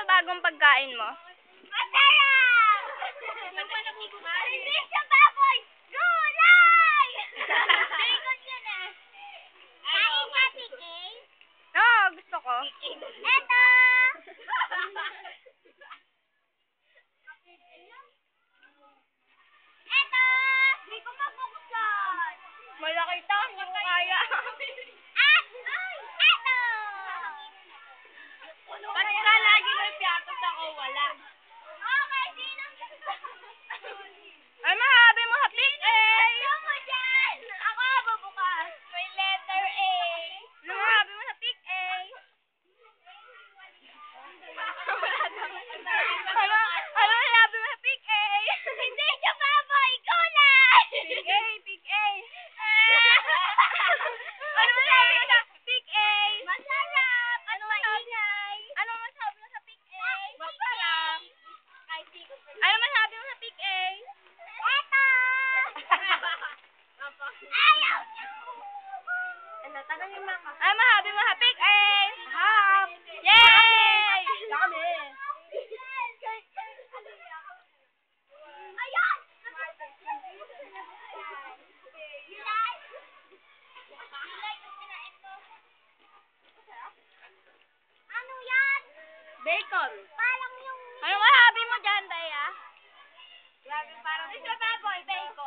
bagong pagkain mo? Masarap! Hindi siya baboy! Gulay! Bacon yun eh. Kain ka, PK? Oo, gusto ko. Eto! Eto! Hindi ko mabuksan. Malaki ito, hindi ko kaya. At, eto! Ba't ka lagi may piatos ako wala? Okay, sino? Ay, mahabi mo sa pick eh! Ano mo dyan? Ako bubukas. May letter A. Ano mahabi mo sa pick eh? Ano mahabi mo sa pick eh? Hindi siya baboy! Gulay! Pick A, pick A. Ano masabi mo sa pick A? Masarap! At maingay! Ano masabi mo sa pick A? Masarap! Ay, di ko pa. Ano masabi mo sa pick A? Eto! Ayaw niyo! Ano, tanong yung mama. Ano masabi mo sa pick A? Hap! Yay! Yummy! Ayan! Ano yan? Bacon. Parang yung... Ano masabi mo dyan, Daya? Parang isa baboy, bacon.